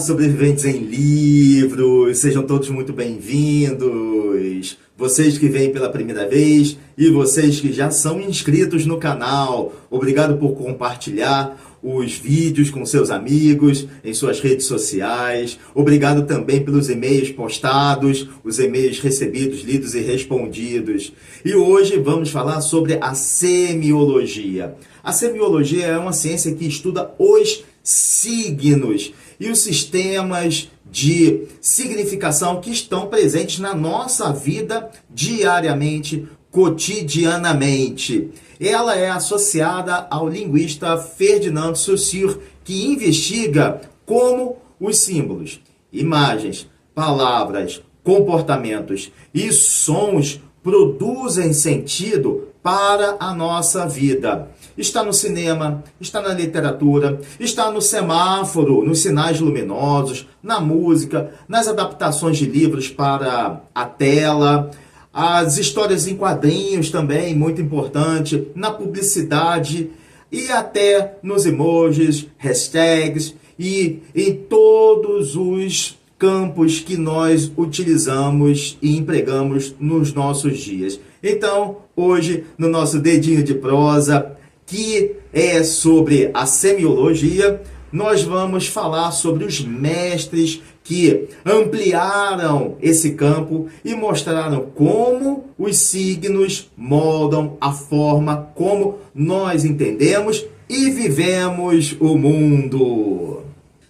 sobreviventes em livros, sejam todos muito bem-vindos. Vocês que vêm pela primeira vez e vocês que já são inscritos no canal, obrigado por compartilhar os vídeos com seus amigos, em suas redes sociais. Obrigado também pelos e-mails postados, os e-mails recebidos, lidos e respondidos. E hoje vamos falar sobre a semiologia. A semiologia é uma ciência que estuda os signos e os sistemas de significação que estão presentes na nossa vida diariamente, cotidianamente. Ela é associada ao linguista Ferdinand Saussure, que investiga como os símbolos, imagens, palavras, comportamentos e sons produzem sentido para a nossa vida. Está no cinema, está na literatura, está no semáforo, nos sinais luminosos, na música, nas adaptações de livros para a tela, as histórias em quadrinhos também, muito importante, na publicidade e até nos emojis, hashtags e em todos os campos que nós utilizamos e empregamos nos nossos dias. Então, hoje, no nosso dedinho de prosa, que é sobre a semiologia, nós vamos falar sobre os mestres que ampliaram esse campo e mostraram como os signos moldam a forma como nós entendemos e vivemos o mundo.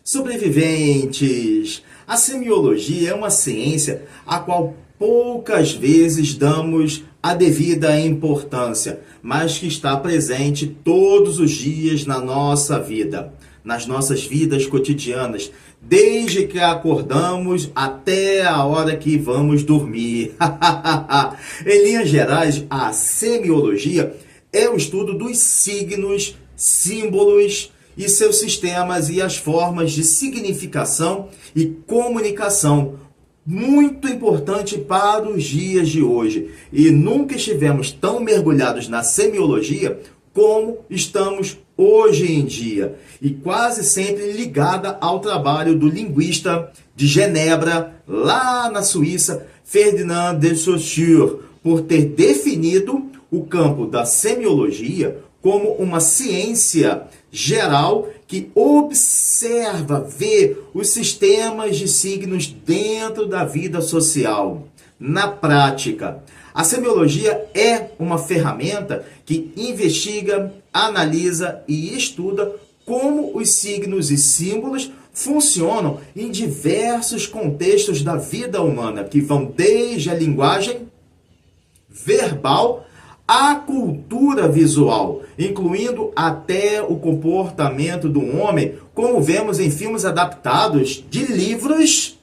Sobreviventes, a semiologia é uma ciência a qual poucas vezes damos a devida importância, mas que está presente todos os dias na nossa vida, nas nossas vidas cotidianas, desde que acordamos até a hora que vamos dormir. Em linhas gerais, a semiologia é o estudo dos signos, símbolos e seus sistemas e as formas de significação e comunicação, muito importante para os dias de hoje. E nunca estivemos tão mergulhados na semiologia como estamos hoje em dia. E quase sempre ligada ao trabalho do linguista de Genebra, lá na Suíça, Ferdinand de Saussure, por ter definido o campo da semiologia como uma ciência geral que observa, vê os sistemas de signos dentro da vida social. Na prática, a semiologia é uma ferramenta que investiga, analisa e estuda como os signos e símbolos funcionam em diversos contextos da vida humana, que vão desde a linguagem verbal a cultura visual, incluindo até o comportamento do homem, como vemos em filmes adaptados de livros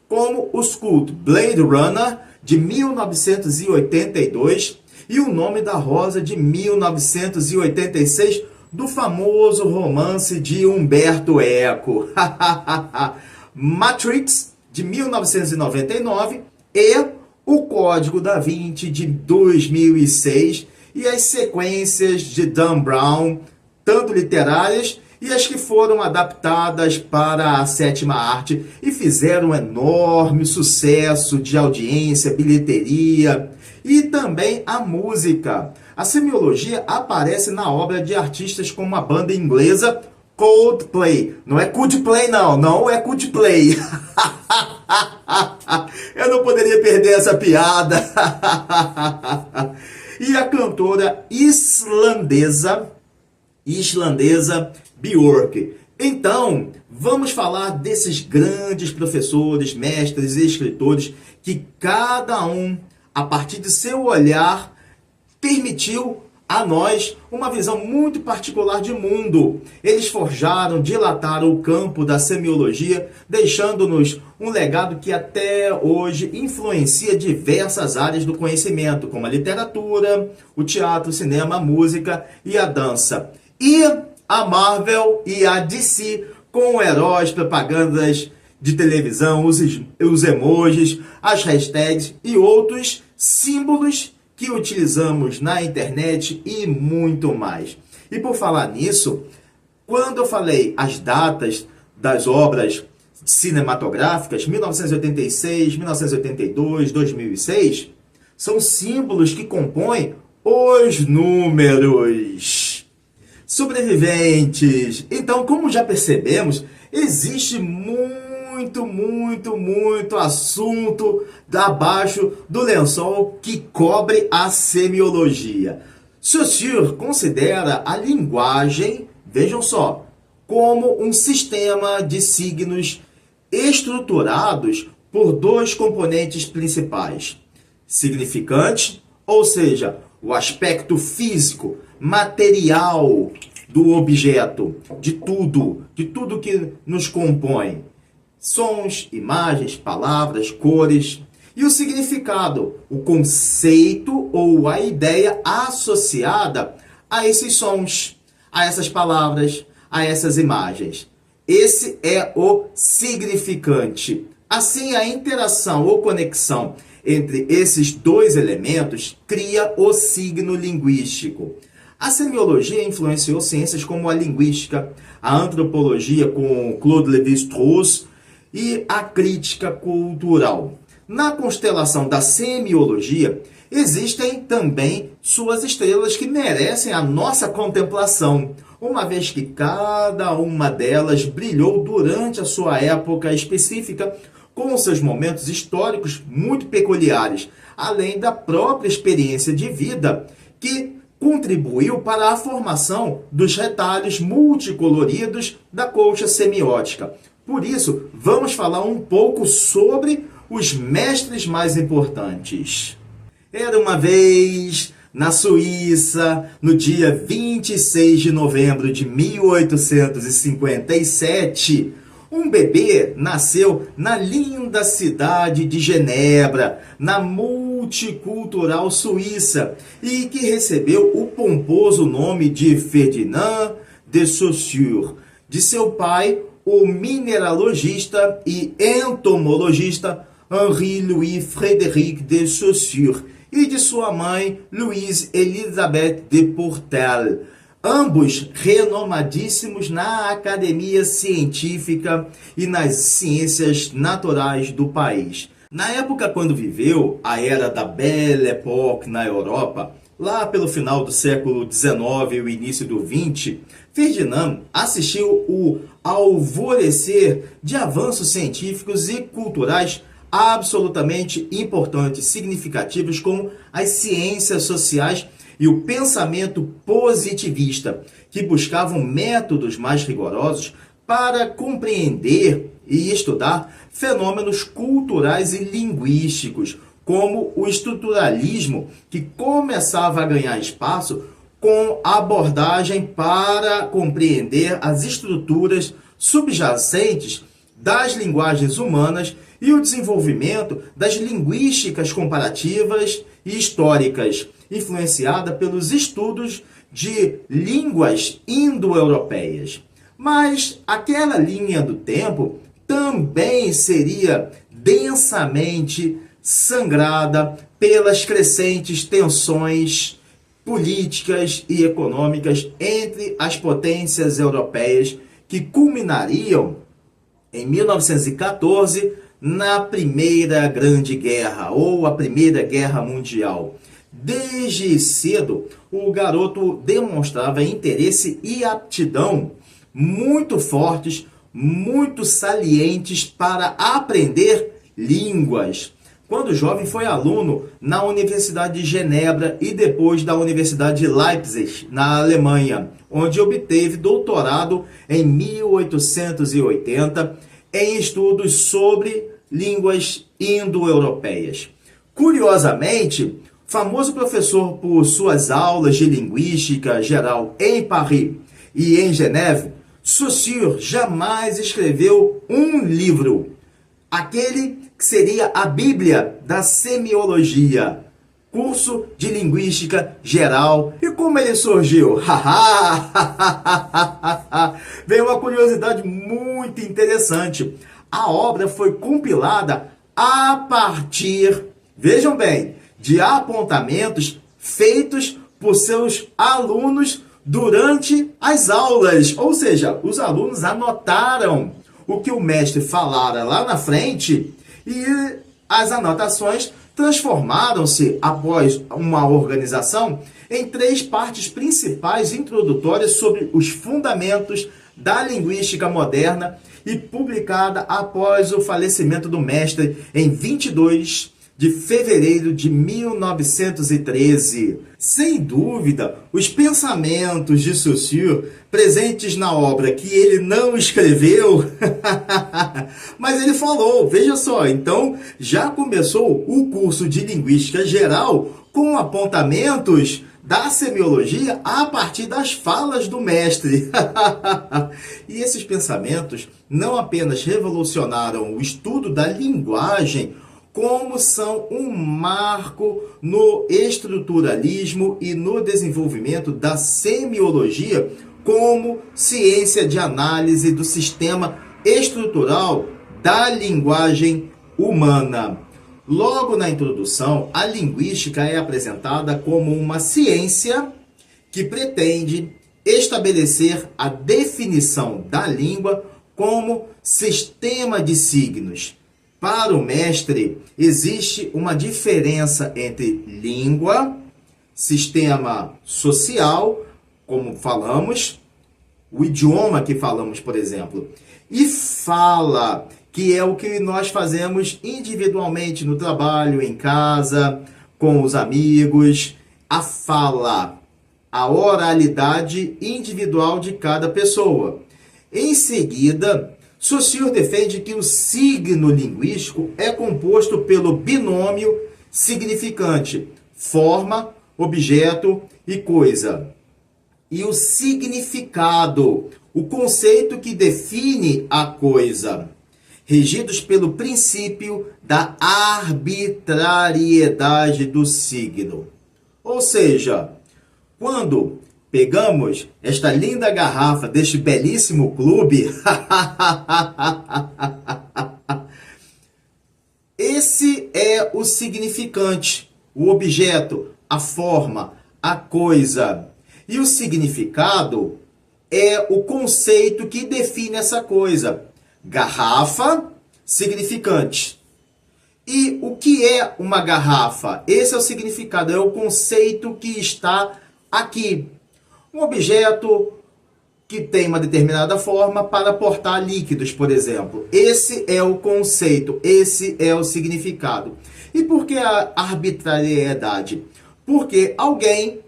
como os cult Blade Runner, de 1982, e O Nome da Rosa, de 1986, do famoso romance de Umberto Eco. Matrix, de 1999, e O Código da Vinci, de 2006, e as sequências de Dan Brown, tanto literárias e as que foram adaptadas para a sétima arte e fizeram um enorme sucesso de audiência, bilheteria e também a música. A semiologia aparece na obra de artistas como a banda inglesa Coldplay. Não é Coldplay, não é Coldplay. Eu não poderia perder essa piada. E a cantora islandesa Björk. Então, vamos falar desses grandes professores, mestres e escritores que cada um, a partir de seu olhar, permitiu a nós uma visão muito particular de mundo. Eles forjaram, dilataram o campo da semiologia, deixando-nos um legado que até hoje influencia diversas áreas do conhecimento, como a literatura, o teatro, o cinema, a música e a dança. E a Marvel e a DC, com heróis, propagandas de televisão, os emojis, as hashtags e outros símbolos que utilizamos na internet e muito mais. E por falar nisso, quando eu falei as datas das obras cinematográficas, 1986, 1982, 2006, são símbolos que compõem os números. Sobreviventes. Então, como já percebemos, existe muito assunto abaixo do lençol que cobre a semiologia. Saussure considera a linguagem, vejam só, como um sistema de signos estruturados por dois componentes principais. Significante, ou seja, o aspecto físico, material do objeto, de tudo que nos compõe. Sons, imagens, palavras, cores. E o significado, o conceito ou a ideia associada a esses sons, a essas palavras, a essas imagens. Esse é o significante. Assim, a interação ou conexão entre esses dois elementos cria o signo linguístico. A semiologia influenciou ciências como a linguística, a antropologia com Claude Lévi-Strauss e a crítica cultural. Na constelação da semiologia, existem também suas estrelas que merecem a nossa contemplação, uma vez que cada uma delas brilhou durante a sua época específica, com seus momentos históricos muito peculiares, além da própria experiência de vida que contribuiu para a formação dos retalhos multicoloridos da colcha semiótica. Por isso, vamos falar um pouco sobre os mestres mais importantes. Era uma vez, na Suíça, no dia 26 de novembro de 1857, um bebê nasceu na linda cidade de Genebra, na multicultural Suíça, e que recebeu o pomposo nome de Ferdinand de Saussure, de seu pai, o mineralogista e entomologista Henri-Louis Frédéric de Saussure, e de sua mãe, Louise Elisabeth de Portel, ambos renomadíssimos na academia científica e nas ciências naturais do país. Na época quando viveu a era da Belle Époque na Europa, lá pelo final do século XIX e o início do XX, Ferdinand assistiu o alvorecer de avanços científicos e culturais absolutamente importantes, significativos, como as ciências sociais e o pensamento positivista, que buscavam métodos mais rigorosos para compreender e estudar fenômenos culturais e linguísticos, como o estruturalismo, que começava a ganhar espaço com abordagem para compreender as estruturas subjacentes das linguagens humanas e o desenvolvimento das linguísticas comparativas e históricas, influenciada pelos estudos de línguas indo-europeias. Mas aquela linha do tempo também seria densamente sangrada pelas crescentes tensões políticas e econômicas entre as potências europeias, que culminariam em 1914 na Primeira Grande Guerra, ou a Primeira Guerra Mundial. Desde cedo, o garoto demonstrava interesse e aptidão muito fortes, muito salientes para aprender línguas. Quando jovem, foi aluno na Universidade de Genebra e depois da Universidade de Leipzig, na Alemanha, onde obteve doutorado em 1880 em estudos sobre línguas indo-europeias. Curiosamente, famoso professor por suas aulas de linguística geral em Paris e em Geneve, Saussure jamais escreveu um livro, aquele que seria a Bíblia da Semiologia, curso de Linguística Geral. E como ele surgiu? Veio uma curiosidade muito interessante. A obra foi compilada a partir, vejam bem, de apontamentos feitos por seus alunos durante as aulas. Ou seja, os alunos anotaram o que o mestre falara lá na frente e as anotações transformaram-se, após uma organização, em 3 partes principais introdutórias sobre os fundamentos da linguística moderna e publicada após o falecimento do mestre em 22 de fevereiro de 1913. Sem dúvida, os pensamentos de Saussure, presentes na obra que ele não escreveu, mas ele falou, veja só, então já começou o curso de Linguística Geral com apontamentos da semiologia a partir das falas do mestre. E esses pensamentos não apenas revolucionaram o estudo da linguagem, como são um marco no estruturalismo e no desenvolvimento da semiologia como ciência de análise do sistema estrutural da linguagem humana. Logo na introdução, a linguística é apresentada como uma ciência que pretende estabelecer a definição da língua como sistema de signos. Para o mestre, existe uma diferença entre língua, sistema social, como falamos, o idioma que falamos, por exemplo, e fala, que é o que nós fazemos individualmente no trabalho, em casa, com os amigos. A fala, a oralidade individual de cada pessoa. Em seguida, Saussure defende que o signo linguístico é composto pelo binômio significante, forma, objeto e coisa. E o significado, o conceito que define a coisa, regidos pelo princípio da arbitrariedade do signo. Ou seja, quando pegamos esta linda garrafa deste belíssimo clube, esse é o significante, o objeto, a forma, a coisa. E o significado é o conceito que define essa coisa. Garrafa, significante. E o que é uma garrafa? Esse é o significado, é o conceito que está aqui. Um objeto que tem uma determinada forma para portar líquidos, por exemplo. Esse é o conceito, esse é o significado. E por que a arbitrariedade? Porque alguém,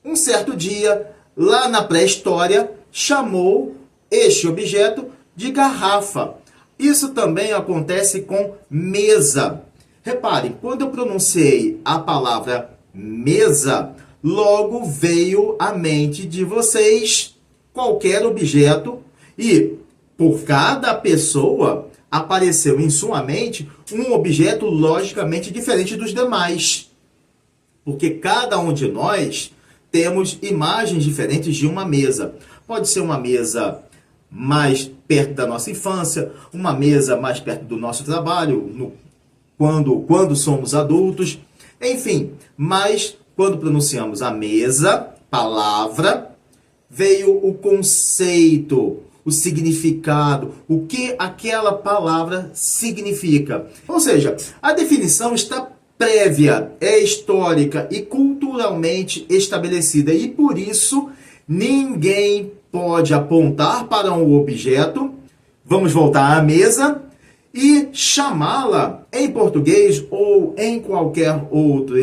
um certo dia, lá na pré-história, chamou este objeto de garrafa. Isso também acontece com mesa. Reparem, quando eu pronunciei a palavra mesa, logo veio à mente de vocês qualquer objeto e por cada pessoa apareceu em sua mente um objeto logicamente diferente dos demais. Porque cada um de nós temos imagens diferentes de uma mesa. Pode ser uma mesa mais perto da nossa infância, uma mesa mais perto do nosso trabalho, quando somos adultos, enfim. Mas quando pronunciamos a mesa, palavra, veio o conceito, o significado, o que aquela palavra significa. Ou seja, a definição está prévia, é histórica e culturalmente estabelecida. E por isso, ninguém pode apontar para um objeto, vamos voltar à mesa, e chamá-la em português ou em qualquer outro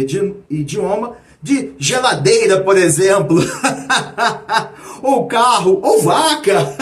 idioma de geladeira, por exemplo, ou carro, ou vaca.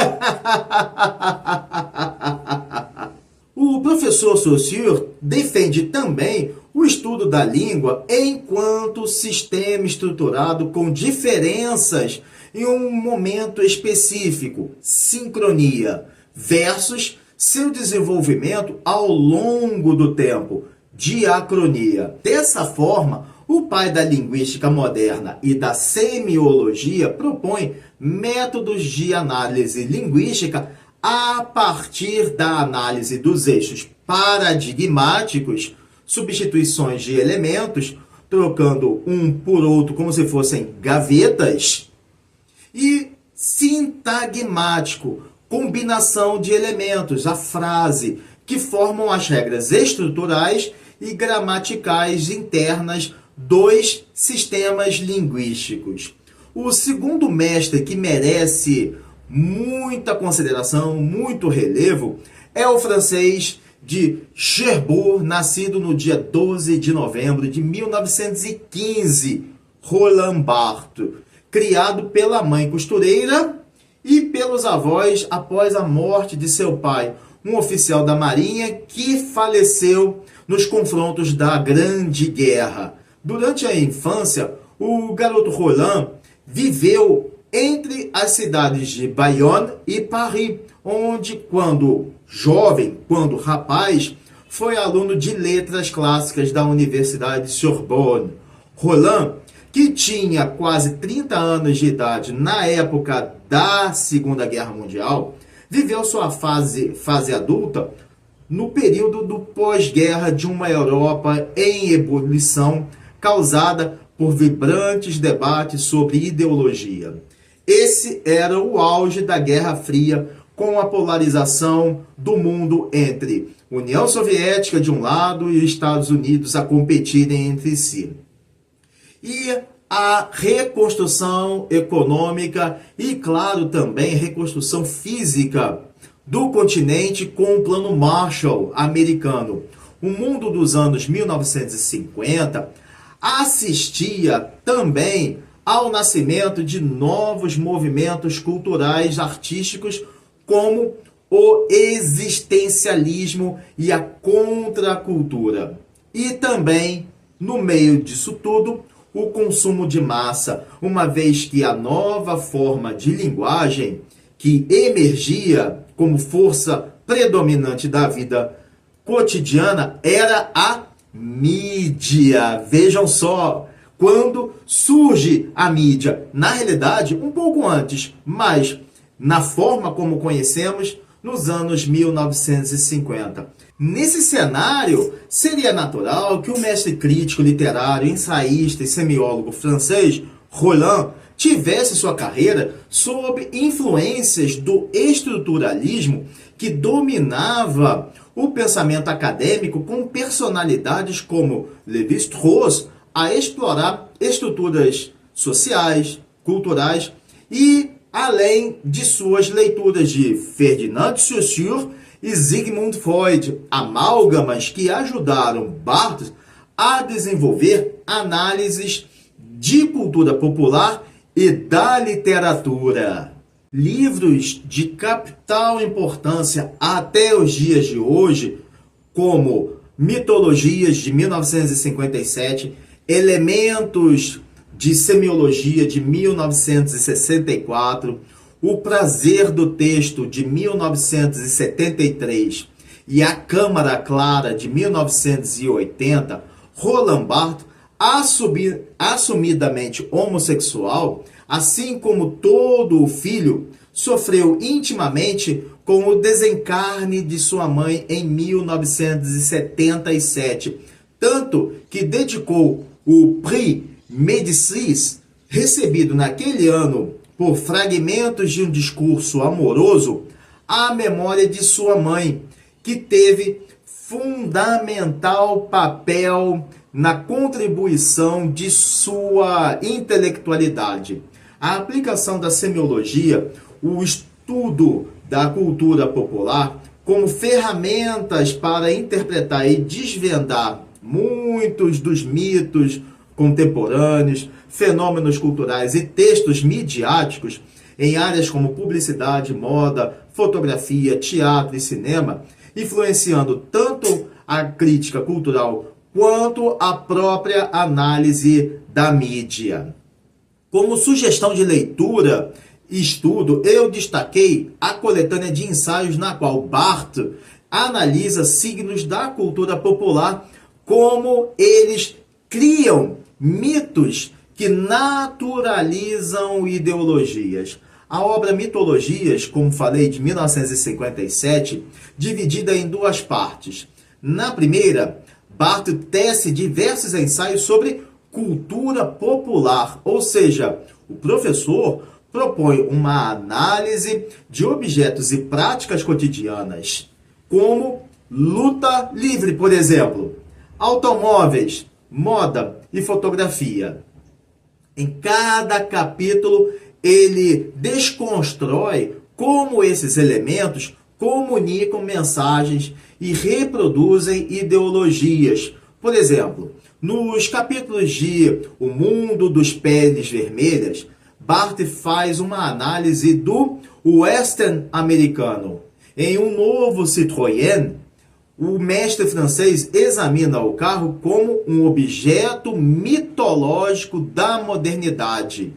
O professor Saussure defende também o estudo da língua enquanto sistema estruturado com diferenças em um momento específico, sincronia, versus seu desenvolvimento ao longo do tempo, diacronia. Dessa forma, o pai da linguística moderna e da semiologia propõe métodos de análise linguística a partir da análise dos eixos paradigmáticos, substituições de elementos, trocando um por outro como se fossem gavetas, e sintagmático, combinação de elementos, a frase, que formam as regras estruturais e gramaticais internas dos sistemas linguísticos. O segundo mestre que merece muita consideração, muito relevo, é o francês de Cherbourg, nascido no dia 12 de novembro de 1915, Roland Barthes, criado pela mãe costureira e pelos avós após a morte de seu pai, um oficial da Marinha que faleceu nos confrontos da Grande Guerra. Durante a infância, o garoto Roland viveu entre as cidades de Bayonne e Paris, onde, quando jovem, quando rapaz, foi aluno de letras clássicas da Universidade Sorbonne. Roland, que tinha quase 30 anos de idade na época da Segunda Guerra Mundial, viveu sua fase adulta no período do pós-guerra de uma Europa em ebulição, causada por vibrantes debates sobre ideologia. Esse era o auge da Guerra Fria, com a polarização do mundo entre União Soviética de um lado e Estados Unidos a competirem entre si. E a reconstrução econômica e, claro, também reconstrução física do continente com o Plano Marshall americano. O mundo dos anos 1950 assistia também ao nascimento de novos movimentos culturais, artísticos, como o existencialismo e a contracultura. E também, no meio disso tudo, o consumo de massa, uma vez que a nova forma de linguagem que emergia como força predominante da vida cotidiana era a mídia. Vejam só, quando surge a mídia, na realidade, um pouco antes, mas na forma como conhecemos, nos anos 1950. Nesse cenário, seria natural que o mestre crítico literário, ensaísta e semiólogo francês, Roland, tivesse sua carreira sob influências do estruturalismo que dominava o pensamento acadêmico, com personalidades como Lévi-Strauss a explorar estruturas sociais, culturais e além de suas leituras de Ferdinand de Saussure e Sigmund Freud, amálgamas que ajudaram Barthes a desenvolver análises de cultura popular e da literatura. Livros de capital importância até os dias de hoje, como Mitologias, de 1957, Elementos de Semiologia, de 1964, O Prazer do Texto, de 1973, e A Câmara Clara, de 1980, Roland Barthes, assumidamente homossexual, assim como todo o filho, sofreu intimamente com o desencarne de sua mãe em 1977, tanto que dedicou o Prix Médicis, recebido naquele ano por fragmentos de um discurso amoroso, à memória de sua mãe, que teve fundamental papel na contribuição de sua intelectualidade. A aplicação da semiologia, o estudo da cultura popular, como ferramentas para interpretar e desvendar muitos dos mitos contemporâneos, fenômenos culturais e textos midiáticos em áreas como publicidade, moda, fotografia, teatro e cinema, influenciando tanto a crítica cultural quanto a própria análise da mídia. Como sugestão de leitura e estudo, eu destaquei a coletânea de ensaios na qual Barthes analisa signos da cultura popular, como eles criam mitos que naturalizam ideologias. A obra Mitologias, como falei, de 1957, dividida em duas partes. Na primeira, Barthes tece diversos ensaios sobre cultura popular, ou seja, o professor propõe uma análise de objetos e práticas cotidianas, como luta livre, por exemplo, automóveis, moda e fotografia. Em cada capítulo, ele desconstrói como esses elementos comunicam mensagens e reproduzem ideologias. Por exemplo, nos capítulos de O Mundo dos Peles Vermelhas, Barthes faz uma análise do western americano. Em Um Novo Citroën, o mestre francês examina o carro como um objeto mitológico da modernidade.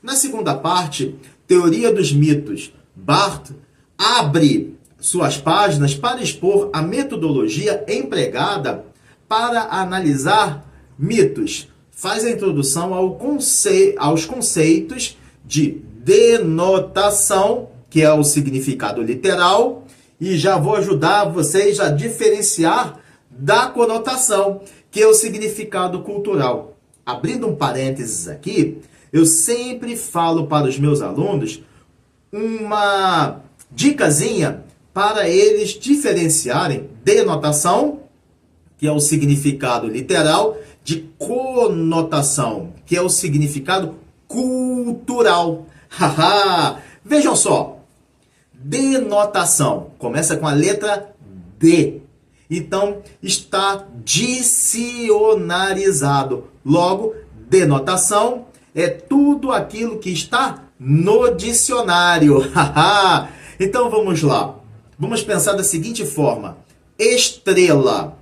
Na segunda parte, Teoria dos Mitos, Barthes abre suas páginas para expor a metodologia empregada para analisar mitos. Faz a introdução aos conceitos de denotação, que é o significado literal, e já vou ajudar vocês a diferenciar da conotação, que é o significado cultural. Abrindo um parênteses aqui, eu sempre falo para os meus alunos uma dicasinha para eles diferenciarem denotação, que é o significado literal, de conotação, que é o significado cultural. Vejam só, denotação começa com a letra D. Então, está dicionarizado. Logo, denotação é tudo aquilo que está no dicionário. Então, vamos lá. Vamos pensar da seguinte forma. Estrela.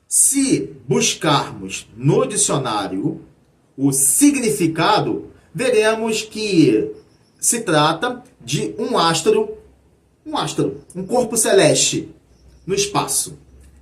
Se buscarmos no dicionário o significado, veremos que se trata de um astro, um corpo celeste no espaço.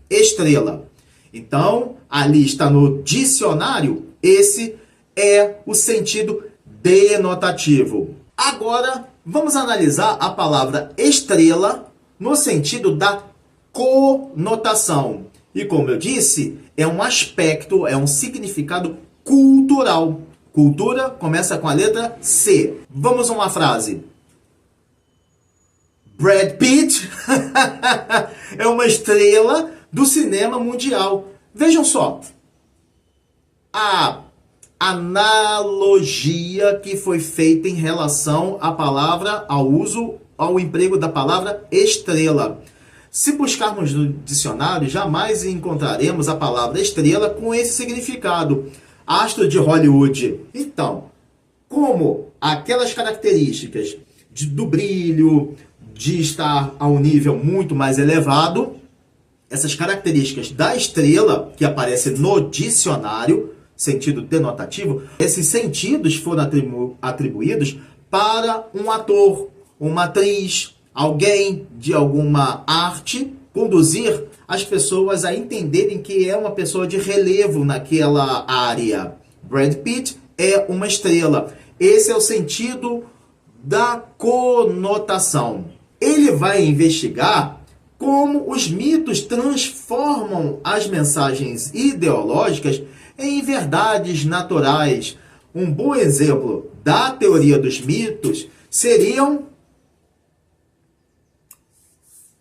Estrela. Então, ali está no dicionário, esse é o sentido denotativo. Agora, vamos analisar a palavra estrela no sentido da conotação. E como eu disse, é um aspecto, é um significado cultural. Cultura começa com a letra C. Vamos a uma frase. Brad Pitt é uma estrela do cinema mundial. Vejam só. A analogia que foi feita em relação à palavra, ao emprego da palavra estrela. Se buscarmos no dicionário, jamais encontraremos a palavra estrela com esse significado. Astro de Hollywood. Então, como aquelas características do brilho, de estar a um nível muito mais elevado, essas características da estrela, que aparece no dicionário, sentido denotativo, esses sentidos foram atribuídos para um ator, uma atriz, alguém de alguma arte, conduzir as pessoas a entenderem que é uma pessoa de relevo naquela área. Brad Pitt é uma estrela. Esse é o sentido da conotação. Ele vai investigar como os mitos transformam as mensagens ideológicas em verdades naturais. Um bom exemplo da teoria dos mitos seriam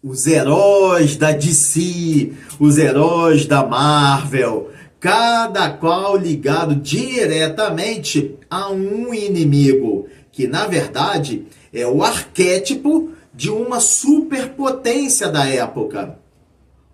os heróis da DC, os heróis da Marvel, cada qual ligado diretamente a um inimigo, que na verdade é o arquétipo de uma superpotência da época,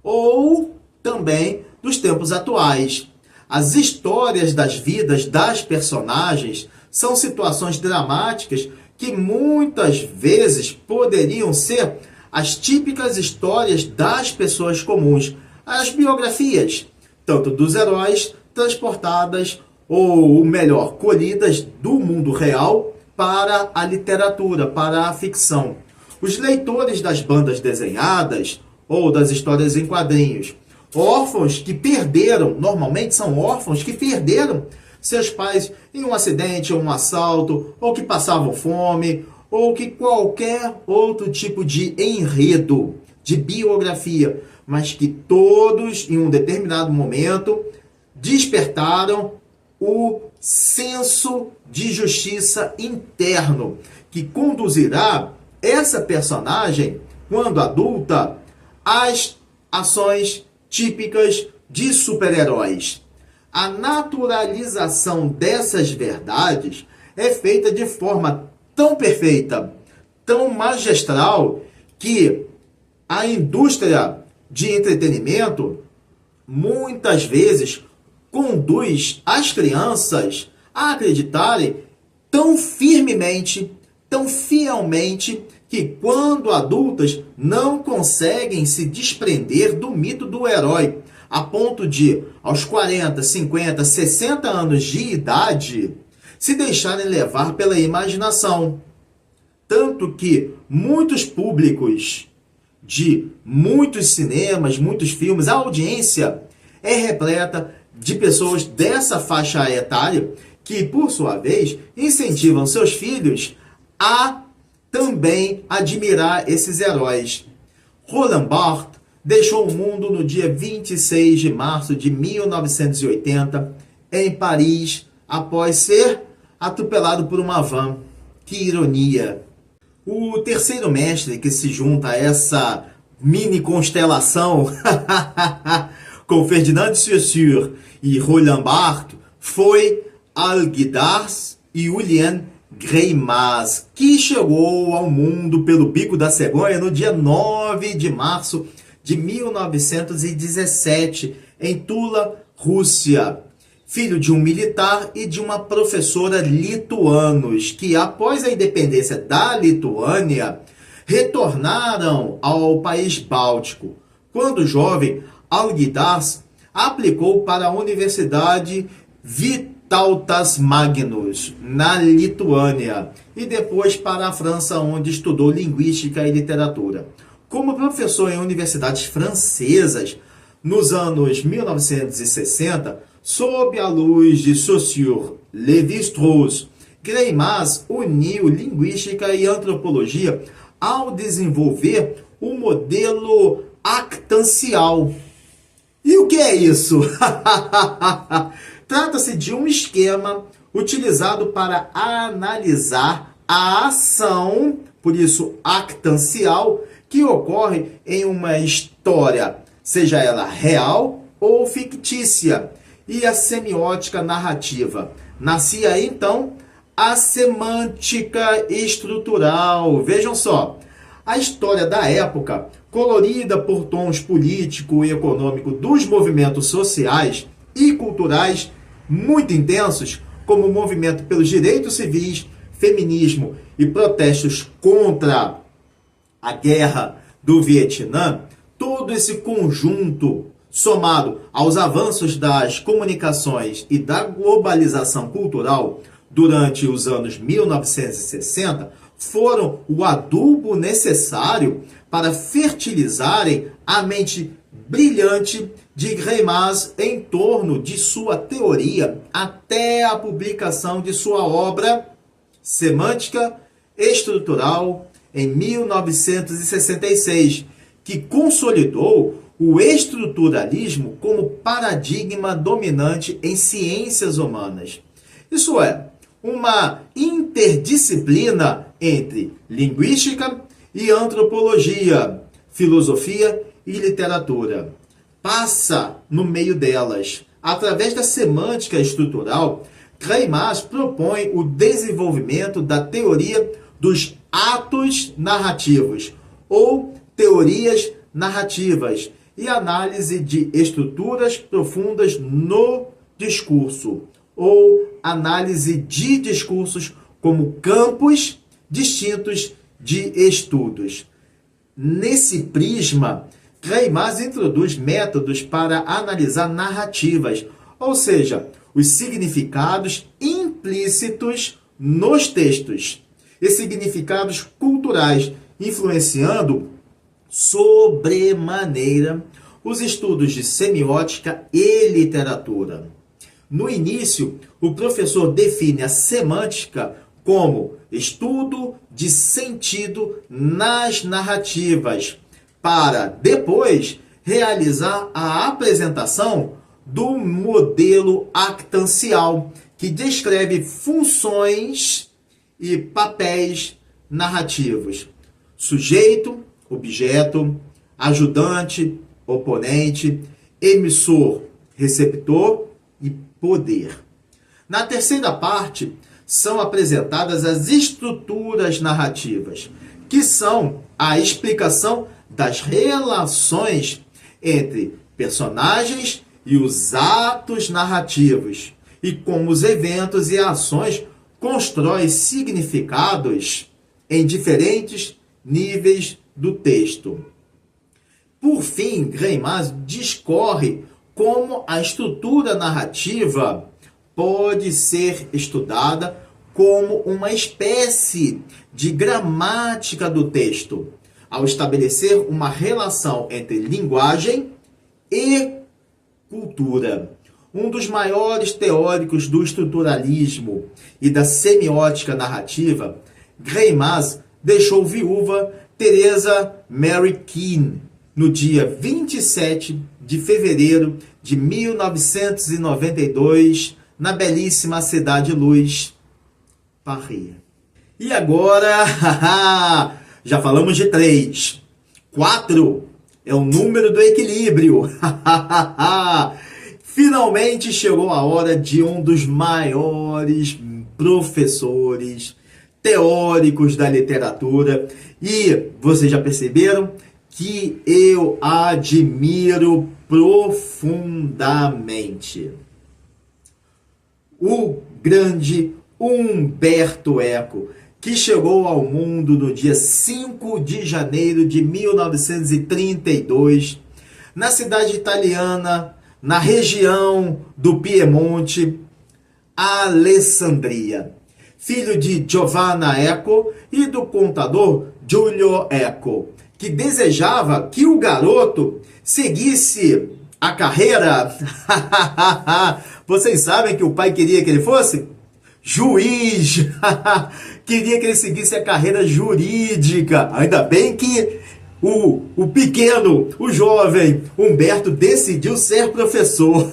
ou também dos tempos atuais. As histórias das vidas das personagens são situações dramáticas que muitas vezes poderiam ser as típicas histórias das pessoas comuns, as biografias, tanto dos heróis, transportadas, ou melhor, colhidas do mundo real para a literatura, para a ficção. Os leitores das bandas desenhadas ou das histórias em quadrinhos, órfãos que perderam, normalmente são órfãos que perderam seus pais em um acidente ou um assalto, ou que passavam fome, ou que qualquer outro tipo de enredo, de biografia, mas que todos, em um determinado momento, despertaram o senso de justiça interno, que conduzirá essa personagem, quando adulta, às ações típicas de super-heróis. A naturalização dessas verdades é feita de forma tão perfeita, tão magistral, que a indústria de entretenimento muitas vezes conduz as crianças a acreditarem tão firmemente, tão fielmente, que quando adultas não conseguem se desprender do mito do herói, a ponto de, aos 40, 50, 60 anos de idade, se deixarem levar pela imaginação. Tanto que muitos públicos de muitos cinemas, muitos filmes, a audiência é repleta de pessoas dessa faixa etária que, por sua vez, incentivam seus filhos a também admirar esses heróis. Roland Barthes deixou o mundo no dia 26 de março de 1980, em Paris, após ser atropelado por uma van. Que ironia! O terceiro mestre que se junta a essa mini constelação com Ferdinand de Saussure e Roland Barthes foi Algirdas Julian Greimas, que chegou ao mundo pelo Bico da Cegonha no dia 9 de março de 1917, em Tula, Rússia. Filho de um militar e de uma professora lituanos, que após a independência da Lituânia, retornaram ao país báltico. Quando jovem, Algirdas aplicou para a Universidade Vytautas Magnus, na Lituânia, e depois para a França, onde estudou linguística e literatura. Como professor em universidades francesas, nos anos 1960, sob a luz de Saussure, Lévi-Strauss, Greimas uniu linguística e antropologia ao desenvolver o modelo actancial. E o que é isso? Trata-se de um esquema utilizado para analisar a ação, por isso actancial, que ocorre em uma história, seja ela real ou fictícia, e a semiótica narrativa. Nascia então a semântica estrutural. Vejam só, a história da época, colorida por tons político e econômico dos movimentos sociais e culturais muito intensos, como o movimento pelos direitos civis, feminismo e protestos contra a guerra do Vietnã, todo esse conjunto, somado aos avanços das comunicações e da globalização cultural durante os anos 1960, foram o adubo necessário para fertilizarem a mente brilhante de Greimas em torno de sua teoria até a publicação de sua obra Semântica Estrutural em 1966, que consolidou o estruturalismo como paradigma dominante em ciências humanas. Isso é, uma interdisciplina entre linguística e antropologia, filosofia e literatura. Passa no meio delas. Através da semântica estrutural, Greimas propõe o desenvolvimento da teoria dos atos narrativos, ou teorias narrativas, e análise de estruturas profundas no discurso, ou análise de discursos como campos distintos de estudos. Nesse prisma, Greimas introduz métodos para analisar narrativas, ou seja, os significados implícitos nos textos e significados culturais, influenciando sobremaneira os estudos de semiótica e literatura. No início, o professor define a semântica como estudo de sentido nas narrativas, para depois realizar a apresentação do modelo actancial, que descreve funções e papéis narrativos: sujeito, objeto, ajudante, oponente, emissor, receptor e poder. Na terceira parte, são apresentadas as estruturas narrativas, que são a explicação das relações entre personagens e os atos narrativos, e como os eventos e ações constroem significados em diferentes níveis do texto. Por fim, Greimas discorre como a estrutura narrativa pode ser estudada como uma espécie de gramática do texto, ao estabelecer uma relação entre linguagem e cultura. Um dos maiores teóricos do estruturalismo e da semiótica narrativa, Greimas deixou viúva Teresa Mary Keane no dia 27 de fevereiro de 1992, na belíssima Cidade Luz, Paris. E agora, já falamos de 3. 4 é o número do equilíbrio. Finalmente chegou a hora de um dos maiores professores teóricos da literatura. E vocês já perceberam que eu admiro profundamente o grande Umberto Eco, que chegou ao mundo no dia 5 de janeiro de 1932, na cidade italiana, na região do Piemonte, Alessandria. Filho de Giovanna Eco e do contador Giulio Eco, que desejava que o garoto seguisse a carreira. Vocês sabem que o pai queria que ele fosse juiz. Queria que ele seguisse a carreira jurídica. Ainda bem que o pequeno, o jovem Umberto decidiu ser professor.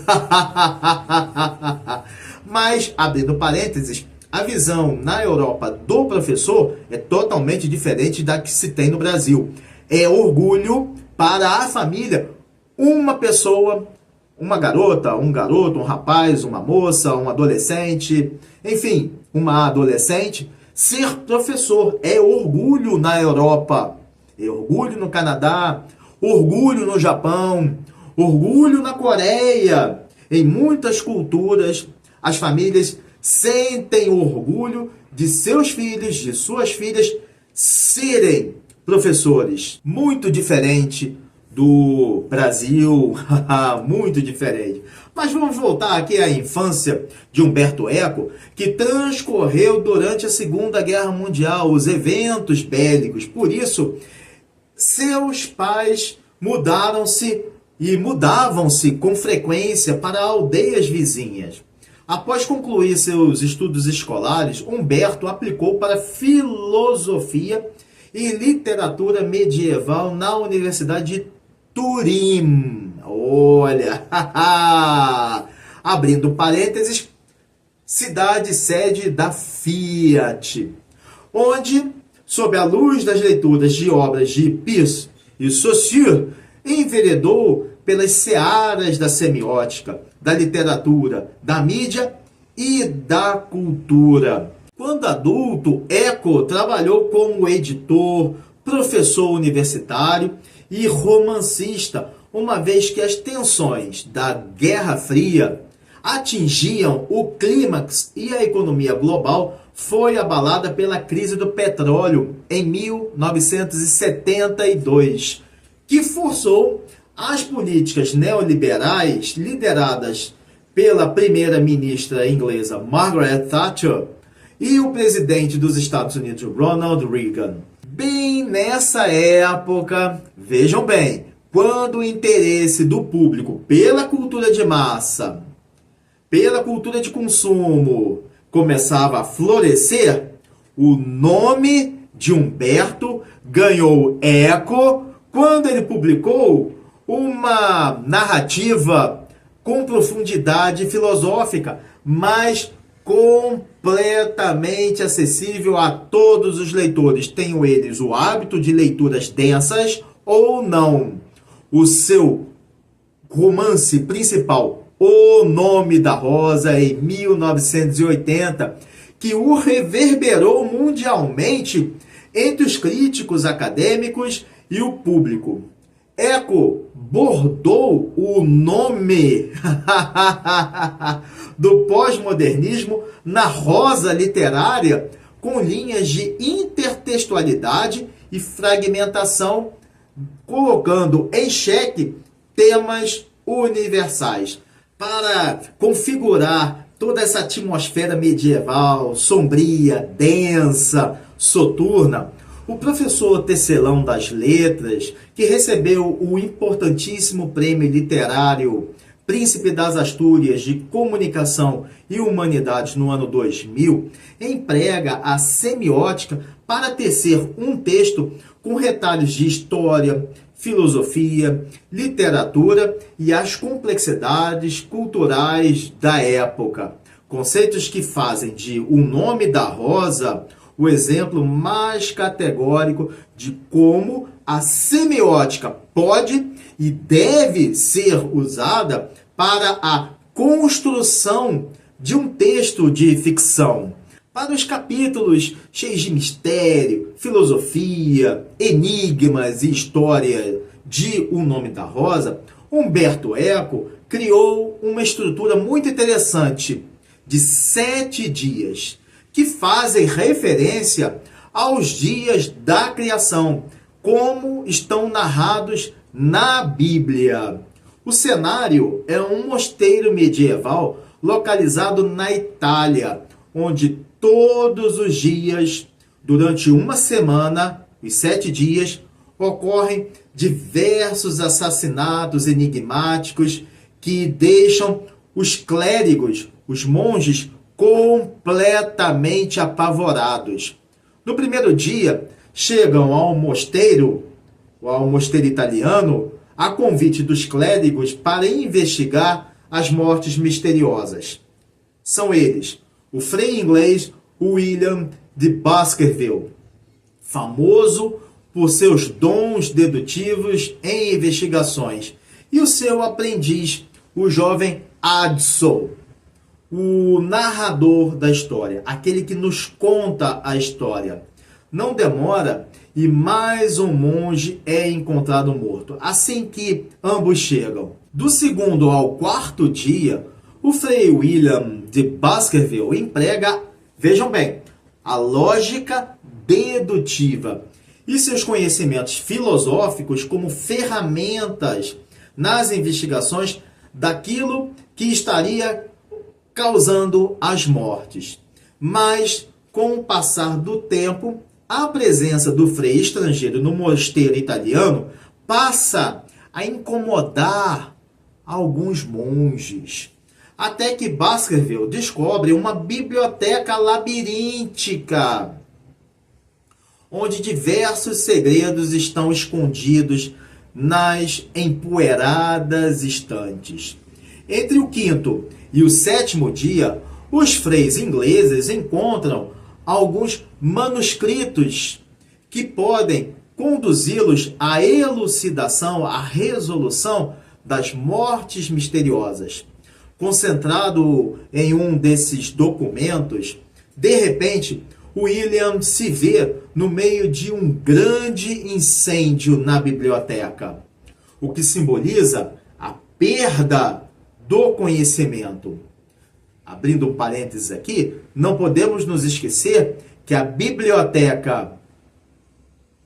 Mas, abrindo parênteses, a visão na Europa do professor é totalmente diferente da que se tem no Brasil. É orgulho para a família uma pessoa, uma garota, um garoto, um rapaz, uma moça, um adolescente, enfim, uma adolescente, ser professor. É orgulho na Europa, é orgulho no Canadá, orgulho no Japão, orgulho na Coreia. Em muitas culturas, as famílias sentem orgulho de seus filhos, de suas filhas serem professores. Muito diferente do Brasil, muito diferente. Mas vamos voltar aqui à infância de Umberto Eco, que transcorreu durante a Segunda Guerra Mundial, os eventos bélicos. Por isso, seus pais mudaram-se e mudavam-se com frequência para aldeias vizinhas. Após concluir seus estudos escolares, Umberto aplicou para filosofia e literatura medieval na Universidade de Turim. Olha, abrindo parênteses, cidade sede da Fiat, onde, sob a luz das leituras de obras de Peirce e Saussure, enveredou pelas searas da semiótica, da literatura, da mídia e da cultura. Quando adulto, Eco trabalhou como editor, professor universitário e romancista, uma vez que as tensões da Guerra Fria atingiam o clímax e a economia global foi abalada pela crise do petróleo em 1972, que forçou as políticas neoliberais lideradas pela primeira-ministra inglesa Margaret Thatcher e o presidente dos Estados Unidos, Ronald Reagan. Bem nessa época, vejam bem, quando o interesse do público pela cultura de massa, pela cultura de consumo, começava a florescer, o nome de Umberto ganhou eco quando ele publicou uma narrativa com profundidade filosófica, mas completamente acessível a todos os leitores, tenham eles o hábito de leituras densas ou não. O seu romance principal, O Nome da Rosa, em 1980, que o reverberou mundialmente entre os críticos acadêmicos e o público. Eco bordou o nome do pós-modernismo na rosa literária com linhas de intertextualidade e fragmentação, colocando em xeque temas universais. Para configurar toda essa atmosfera medieval, sombria, densa, soturna, o professor Tecelão das Letras, que recebeu o importantíssimo prêmio literário Príncipe das Astúrias de Comunicação e Humanidades no ano 2000, emprega a semiótica para tecer um texto com retalhos de história, filosofia, literatura e as complexidades culturais da época. Conceitos que fazem de O Nome da Rosa o exemplo mais categórico de como a semiótica pode e deve ser usada para a construção de um texto de ficção. Para os capítulos cheios de mistério, filosofia, enigmas e história de O Nome da Rosa, Umberto Eco criou uma estrutura muito interessante de 7 dias, que fazem referência aos dias da criação, como estão narrados na Bíblia. O cenário é um mosteiro medieval localizado na Itália, onde todos os dias, durante uma semana, os 7 dias, ocorrem diversos assassinatos enigmáticos que deixam os clérigos, os monges, completamente apavorados. No primeiro dia, chegam ao mosteiro italiano, a convite dos clérigos para investigar as mortes misteriosas. São eles, o frei inglês William de Baskerville, famoso por seus dons dedutivos em investigações, e o seu aprendiz, o jovem Addison, o narrador da história, aquele que nos conta a história. Não demora e mais um monge é encontrado morto. Assim que ambos chegam. Do segundo ao 4º dia, o frei William de Baskerville emprega, vejam bem, a lógica dedutiva e seus conhecimentos filosóficos como ferramentas nas investigações daquilo que estaria causando as mortes. Mas, com o passar do tempo, a presença do frei estrangeiro no mosteiro italiano passa a incomodar alguns monges. Até que Baskerville descobre uma biblioteca labiríntica, onde diversos segredos estão escondidos nas empoeiradas estantes. Entre o 5º e o 7º dia, os freis ingleses encontram alguns manuscritos que podem conduzi-los à elucidação, à resolução das mortes misteriosas. Concentrado em um desses documentos, de repente, William se vê no meio de um grande incêndio na biblioteca, o que simboliza a perda do conhecimento. Abrindo um parênteses aqui, não podemos nos esquecer que a biblioteca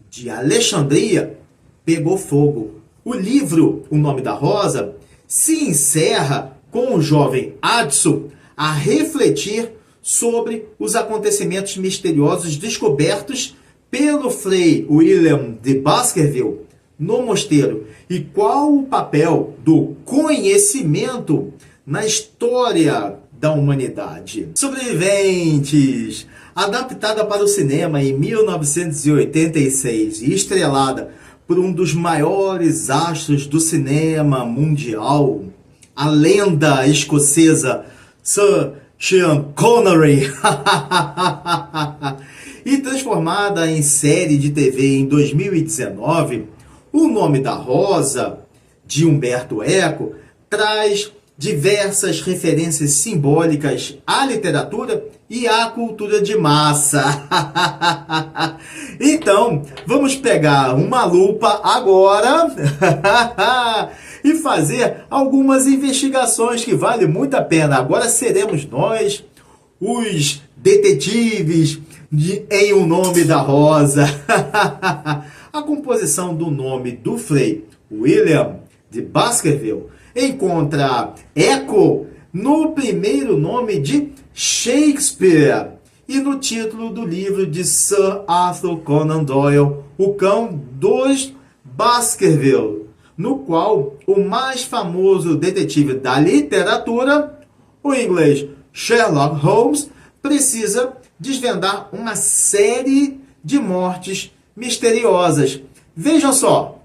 de Alexandria pegou fogo. O livro O Nome da Rosa se encerra com o jovem Addison a refletir sobre os acontecimentos misteriosos descobertos pelo frei William de Baskerville no mosteiro e qual o papel do conhecimento na história da humanidade. Sobreviventes, adaptada para o cinema em 1986 e estrelada por um dos maiores astros do cinema mundial, a lenda escocesa Sir Sean Connery, e transformada em série de TV em 2019, O Nome da Rosa, de Umberto Eco, traz diversas referências simbólicas à literatura e à cultura de massa. Então, vamos pegar uma lupa agora e fazer algumas investigações que valem muito a pena. Agora seremos nós os detetives em O Nome da Rosa. A composição do nome do Frei William de Baskerville encontra eco no primeiro nome de Shakespeare e no título do livro de Sir Arthur Conan Doyle, O Cão dos Baskerville, no qual o mais famoso detetive da literatura, o inglês Sherlock Holmes, precisa desvendar uma série de mortes misteriosas. Vejam só.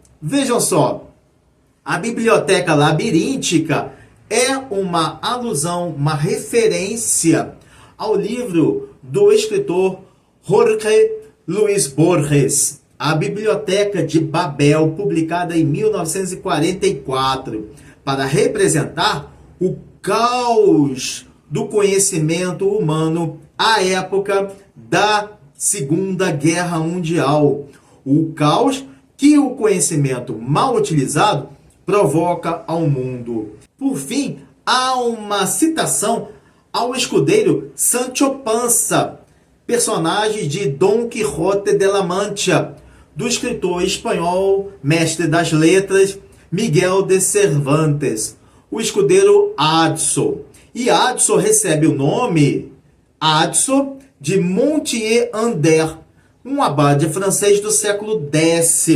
A Biblioteca Labiríntica é uma alusão, uma referência ao livro do escritor Jorge Luis Borges, A Biblioteca de Babel, publicada em 1944, para representar o caos do conhecimento humano à época da Segunda Guerra Mundial. O caos que o conhecimento mal utilizado provoca ao mundo. Por fim, há uma citação ao escudeiro Sancho Panza, personagem de Dom Quixote de la Mancha, do escritor espanhol, mestre das letras, Miguel de Cervantes, o escudeiro Adso. E Adso recebe o nome Adso de Montier-Ander, um abade francês do século X,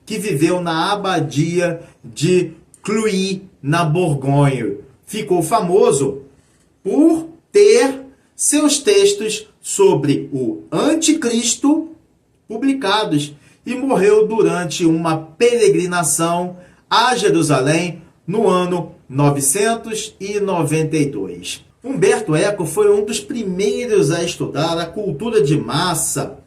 que viveu na abadia de Cluny, na Borgonha. Ficou famoso por ter seus textos sobre o Anticristo publicados e morreu durante uma peregrinação a Jerusalém no ano 992. Humberto Eco foi um dos primeiros a estudar a cultura de massa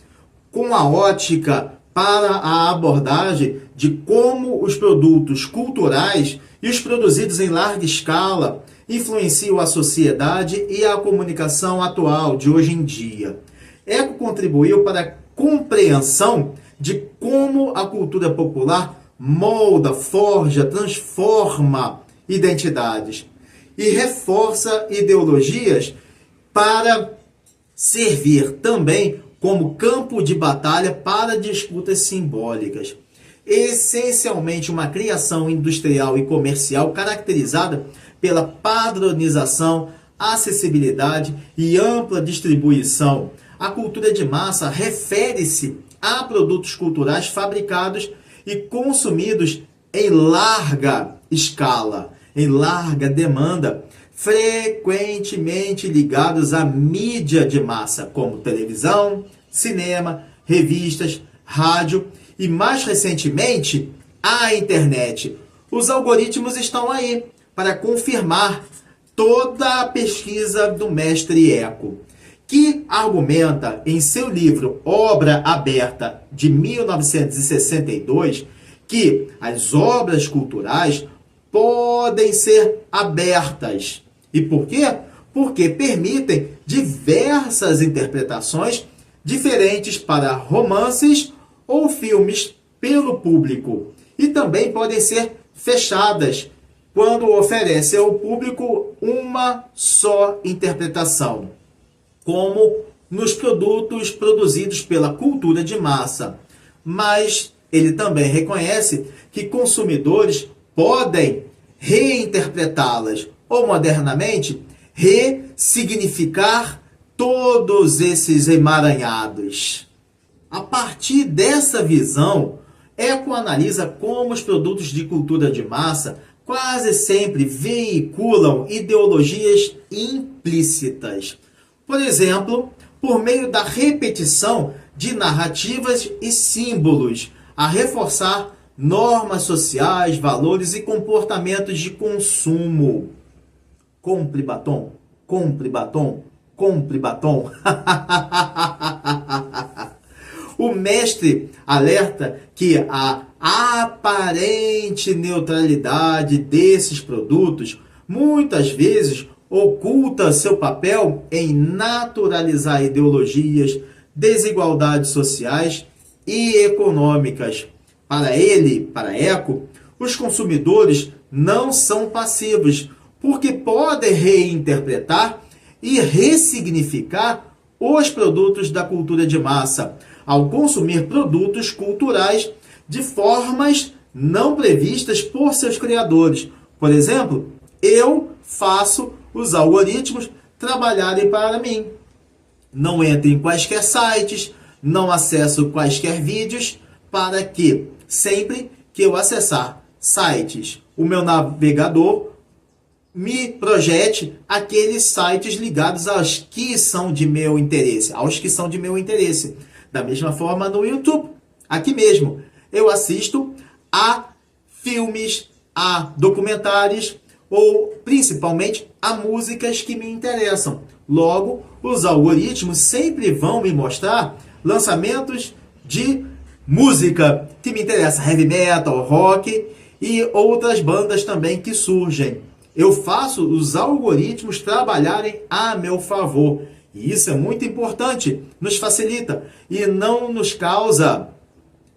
com a ótica para a abordagem de como os produtos culturais e os produzidos em larga escala influenciam a sociedade e a comunicação atual de hoje em dia. Eco contribuiu para a compreensão de como a cultura popular molda, forja, transforma identidades e reforça ideologias para servir também como campo de batalha para disputas simbólicas. Essencialmente uma criação industrial e comercial caracterizada pela padronização, acessibilidade e ampla distribuição. A cultura de massa refere-se a produtos culturais fabricados e consumidos em larga escala, em larga demanda, frequentemente ligados à mídia de massa, como televisão, cinema, revistas, rádio e, mais recentemente, a internet. Os algoritmos estão aí para confirmar toda a pesquisa do mestre Eco, que argumenta em seu livro Obra Aberta, de 1962, que as obras culturais podem ser abertas. E por quê? Porque permitem diversas interpretações diferentes para romances ou filmes pelo público. E também podem ser fechadas quando oferecem ao público uma só interpretação, como nos produtos produzidos pela cultura de massa. Mas ele também reconhece que consumidores podem reinterpretá-las ou, modernamente, ressignificar todos esses emaranhados. A partir dessa visão, Eco analisa como os produtos de cultura de massa quase sempre veiculam ideologias implícitas. Por exemplo, por meio da repetição de narrativas e símbolos, a reforçar normas sociais, valores e comportamentos de consumo. Compre batom, compre batom, compre batom. O mestre alerta que a aparente neutralidade desses produtos muitas vezes oculta seu papel em naturalizar ideologias, desigualdades sociais e econômicas. Para ele, para Eco, os consumidores não são passivos, porque podem reinterpretar e ressignificar os produtos da cultura de massa, ao consumir produtos culturais de formas não previstas por seus criadores. Por exemplo, eu faço os algoritmos trabalharem para mim. Não entro em quaisquer sites, não acesso quaisquer vídeos, para que, sempre que eu acessar sites, o meu navegador me projete aqueles sites ligados aos que são de meu interesse, Da mesma forma no YouTube, aqui mesmo, eu assisto a filmes, a documentários ou principalmente a músicas que me interessam. Logo, os algoritmos sempre vão me mostrar lançamentos de música que me interessa, heavy metal, rock e outras bandas também que surgem. Eu faço os algoritmos trabalharem a meu favor. E isso é muito importante, nos facilita e não nos causa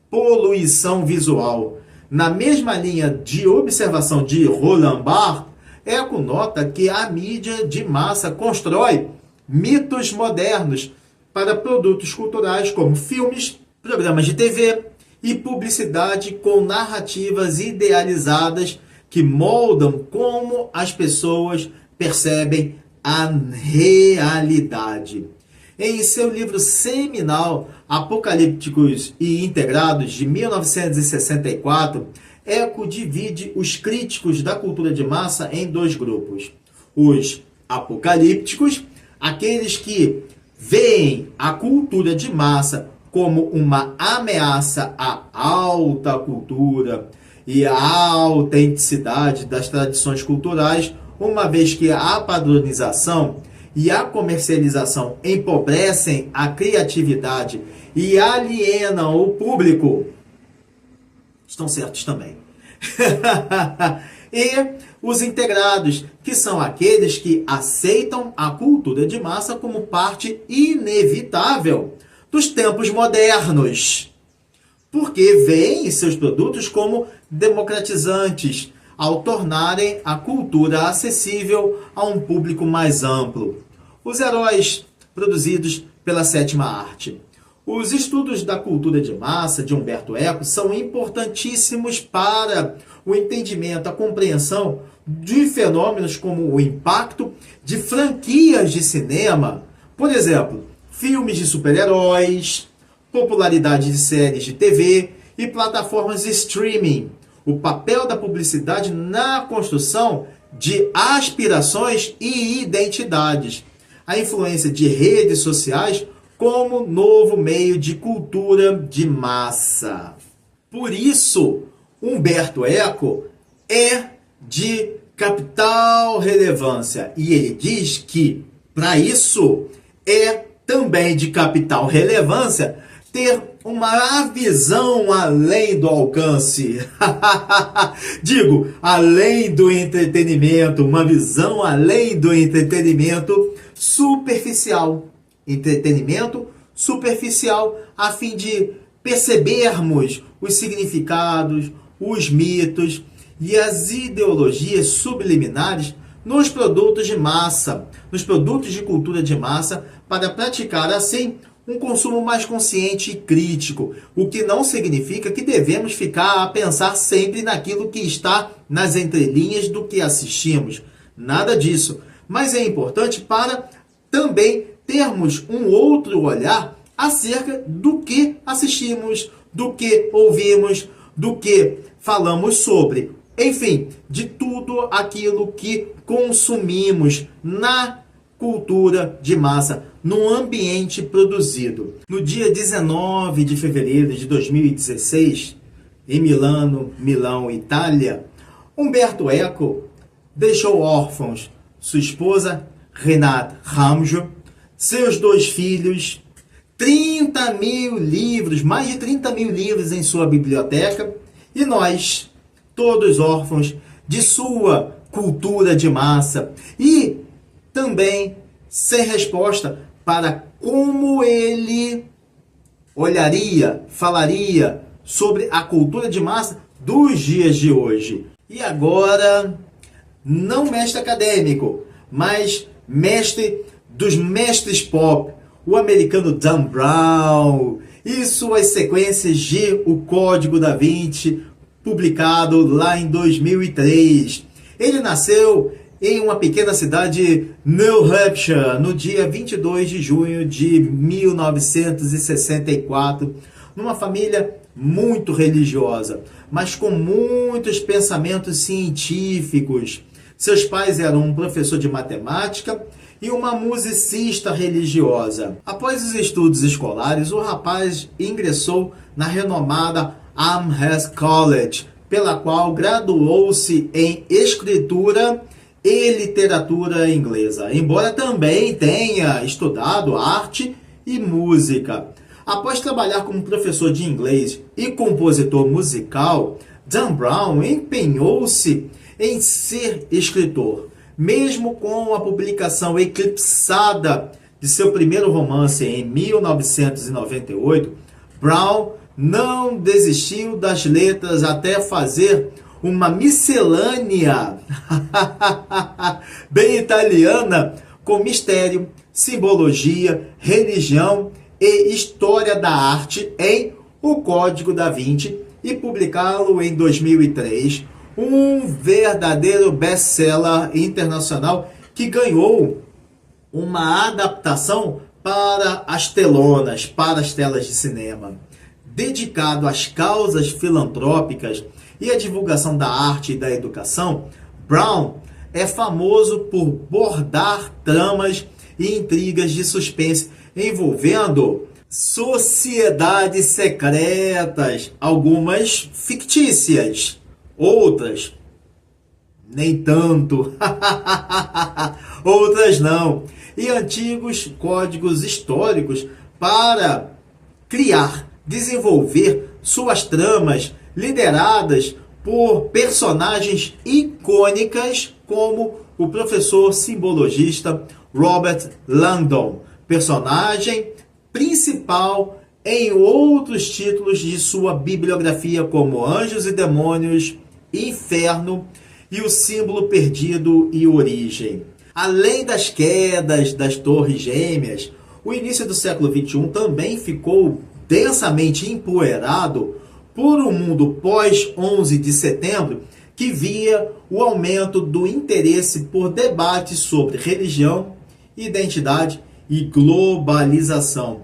poluição visual. Na mesma linha de observação de Roland Barthes, Eco nota que a mídia de massa constrói mitos modernos para produtos culturais como filmes, programas de TV e publicidade com narrativas idealizadas que moldam como as pessoas percebem a realidade. Em seu livro seminal Apocalípticos e Integrados, de 1964, Eco divide os críticos da cultura de massa em dois grupos. Os apocalípticos, aqueles que veem a cultura de massa como uma ameaça à alta cultura e à autenticidade das tradições culturais, uma vez que a padronização e a comercialização empobrecem a criatividade e alienam o público. Estão certos também. E os integrados, que são aqueles que aceitam a cultura de massa como parte inevitável dos tempos modernos, porque veem seus produtos como democratizantes, ao tornarem a cultura acessível a um público mais amplo. Os heróis produzidos pela sétima arte. Os estudos da cultura de massa de Umberto Eco são importantíssimos para o entendimento, a compreensão de fenômenos como o impacto de franquias de cinema, por exemplo, filmes de super-heróis, popularidade de séries de TV e plataformas de streaming, o papel da publicidade na construção de aspirações e identidades, a influência de redes sociais como novo meio de cultura de massa. Por isso, Umberto Eco é de capital relevância. E ele diz que, para isso, é também de capital relevância ter uma visão além do alcance. Digo, além do entretenimento, uma visão além do entretenimento superficial. Entretenimento superficial, a fim de percebermos os significados, os mitos e as ideologias subliminares nos produtos de massa, nos produtos de cultura de massa, para praticar assim um consumo mais consciente e crítico, o que não significa que devemos ficar a pensar sempre naquilo que está nas entrelinhas do que assistimos. Nada disso. Mas é importante para também termos um outro olhar acerca do que assistimos, do que ouvimos, do que falamos sobre. Enfim, de tudo aquilo que consumimos na cultura de massa, no ambiente produzido. No dia 19 de fevereiro de 2016, em Milão, Itália, Umberto Eco deixou órfãos sua esposa Renate Ramjo, seus 2 filhos, 30 mil livros, mais de 30 mil livros em sua biblioteca, e nós, todos órfãos de sua cultura de massa, e também sem resposta para como ele olharia, falaria sobre a cultura de massa dos dias de hoje. E agora, não mestre acadêmico, mas mestre dos mestres pop, o americano Dan Brown e suas sequências de O Código da Vinci, publicado lá em 2003. Ele nasceu em uma pequena cidade de New Hampshire, no dia 22 de junho de 1964, numa família muito religiosa, mas com muitos pensamentos científicos. Seus pais eram um professor de matemática e uma musicista religiosa. Após os estudos escolares, o rapaz ingressou na renomada Amherst College, pela qual graduou-se em escritura e literatura inglesa, embora também tenha estudado arte e música. Após trabalhar como professor de inglês e compositor musical, Dan Brown empenhou-se em ser escritor. Mesmo com a publicação eclipsada de seu primeiro romance em 1998, Brown não desistiu das letras até fazer uma miscelânea bem italiana com mistério, simbologia, religião e história da arte em O Código da Vinci e publicá-lo em 2003, um verdadeiro best-seller internacional que ganhou uma adaptação para as telonas, para as telas de cinema. Dedicado às causas filantrópicas e à divulgação da arte e da educação, Brown é famoso por bordar tramas e intrigas de suspense envolvendo sociedades secretas, algumas fictícias, outras nem tanto, outras não, e antigos códigos históricos para criar, desenvolver suas tramas lideradas por personagens icônicas como o professor simbologista Robert Langdon, personagem principal em outros títulos de sua bibliografia como Anjos e Demônios, Inferno e O Símbolo Perdido e Origem. Além das quedas das Torres Gêmeas, o início do século XXI também ficou densamente empoeirado por um mundo pós-11 de setembro que via o aumento do interesse por debates sobre religião, identidade e globalização.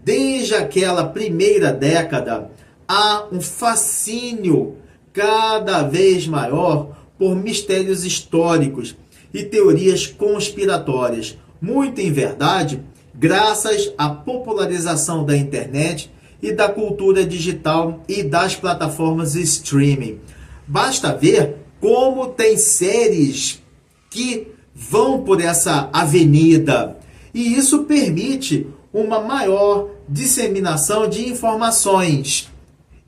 Desde aquela primeira década, há um fascínio cada vez maior por mistérios históricos e teorias conspiratórias, muito em verdade, graças à popularização da internet e da cultura digital e das plataformas de streaming. Basta ver como tem séries que vão por essa avenida, e isso permite uma maior disseminação de informações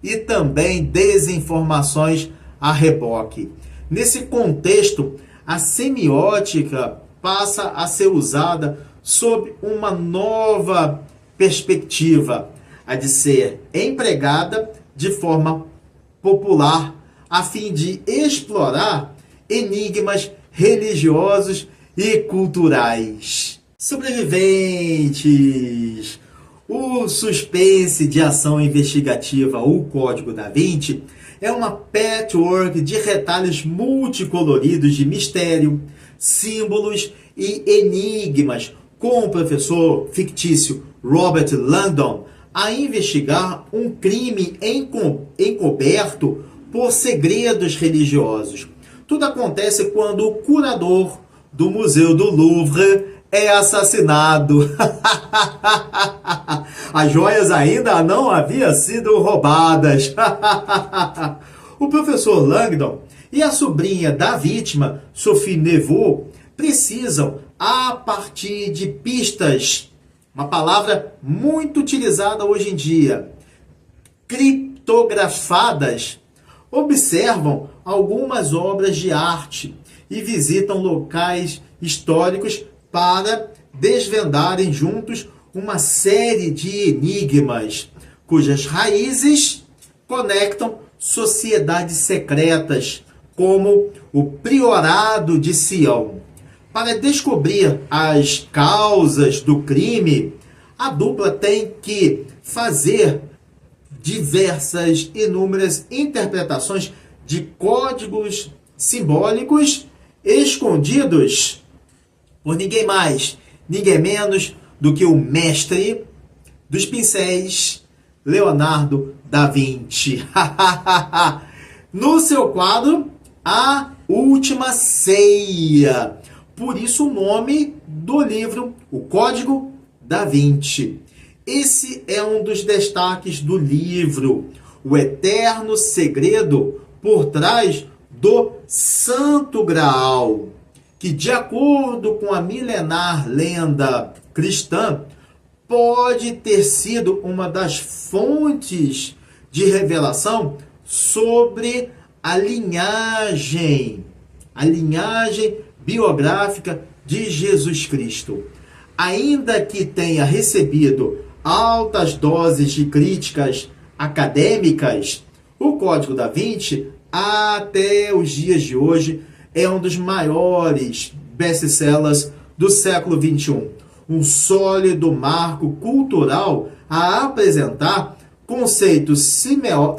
e também desinformações a reboque. Nesse contexto, a semiótica passa a ser usada sob uma nova perspectiva, a de ser empregada de forma popular a fim de explorar enigmas religiosos e culturais. Sobreviventes! O suspense de ação investigativa O Código da Vinci é uma patchwork de retalhos multicoloridos de mistério, símbolos e enigmas, com o professor fictício Robert Langdon a investigar um crime encoberto por segredos religiosos. Tudo acontece quando o curador do Museu do Louvre é assassinado. As joias ainda não haviam sido roubadas. O professor Langdon e a sobrinha da vítima, Sophie Neveu, precisam, a partir de pistas, uma palavra muito utilizada hoje em dia, criptografadas, observam algumas obras de arte e visitam locais históricos para desvendarem juntos uma série de enigmas, cujas raízes conectam sociedades secretas, como o Priorado de Sião. Para descobrir as causas do crime, a dupla tem que fazer diversas, inúmeras interpretações de códigos simbólicos escondidos por ninguém mais, ninguém menos do que o mestre dos pincéis, Leonardo da Vinci. No seu quadro, A Última Ceia. Por isso o nome do livro, O Código da Vinci. Esse é um dos destaques do livro, o eterno segredo por trás do Santo Graal, que, de acordo com a milenar lenda cristã, pode ter sido uma das fontes de revelação sobre a linhagem biográfica de Jesus Cristo. Ainda que tenha recebido altas doses de críticas acadêmicas, o Código da Vinci, até os dias de hoje, é um dos maiores best-sellers do século XXI. Um sólido marco cultural a apresentar conceitos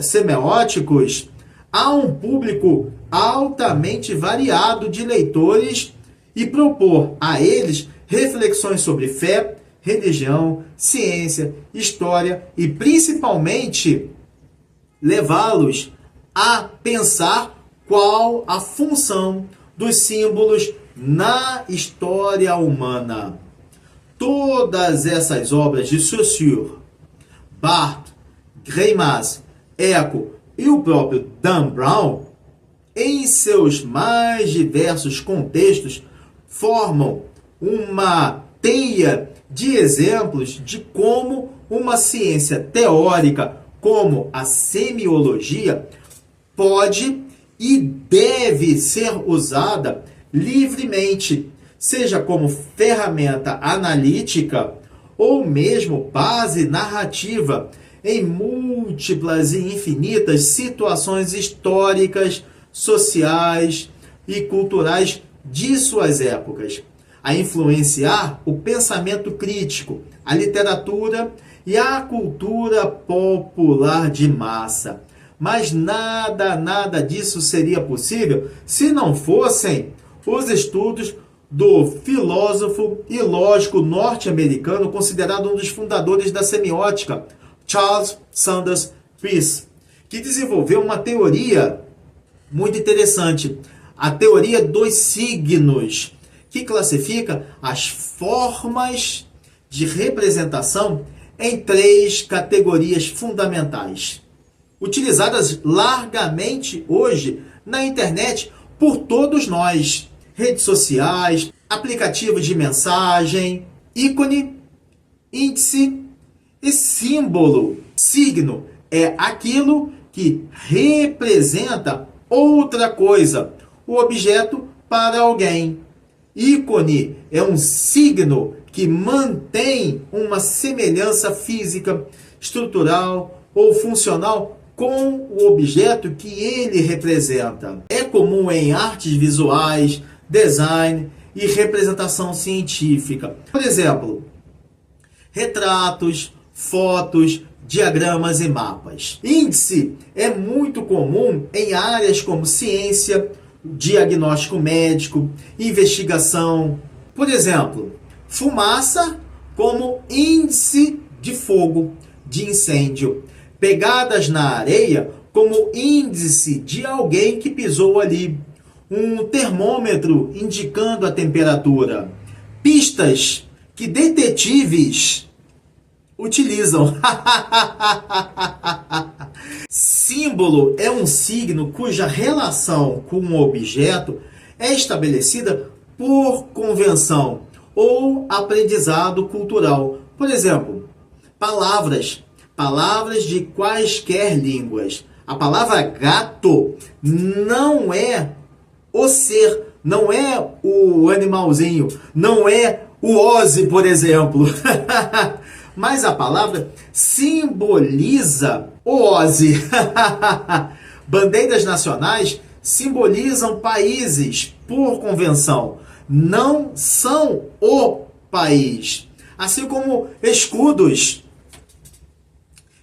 semióticos a um público altamente variado de leitores e propor a eles reflexões sobre fé, religião, ciência, história e, principalmente, levá-los a pensar qual a função dos símbolos na história humana. Todas essas obras de Saussure, Barthes, Greimas, Eco e o próprio Dan Brown, em seus mais diversos contextos, formam uma teia de exemplos de como uma ciência teórica como a semiologia pode e deve ser usada livremente, seja como ferramenta analítica ou mesmo base narrativa em múltiplas e infinitas situações históricas, sociais e culturais de suas épocas, a influenciar o pensamento crítico, a literatura e a cultura popular de massa. Mas nada disso seria possível se não fossem os estudos do filósofo e lógico norte-americano, considerado um dos fundadores da semiótica, Charles Sanders Peirce, que desenvolveu uma teoria muito interessante, a teoria dos signos, que classifica as formas de representação em 3 categorias fundamentais, utilizadas largamente hoje na internet por todos nós: redes sociais, aplicativos de mensagem, ícone, índice e símbolo. Signo é aquilo que representa outra coisa, o objeto para alguém. Ícone é um signo que mantém uma semelhança física, estrutural ou funcional com o objeto que ele representa. É comum em artes visuais, design e representação científica. Por exemplo, retratos, fotos, diagramas e mapas. Índice é muito comum em áreas como ciência, diagnóstico médico, investigação. Por exemplo, fumaça como índice de fogo, de incêndio. Pegadas na areia como índice de alguém que pisou ali. Um termômetro indicando a temperatura. pistas que detetives utilizam. Símbolo é um signo cuja relação com um objeto é estabelecida por convenção ou aprendizado cultural. Por exemplo, palavras de quaisquer línguas. A palavra gato não é o ser, não é o animalzinho, não é o Ozzy, por exemplo. Mas a palavra simboliza o Ozzy. Bandeiras nacionais simbolizam países por convenção, não são o país. Assim como escudos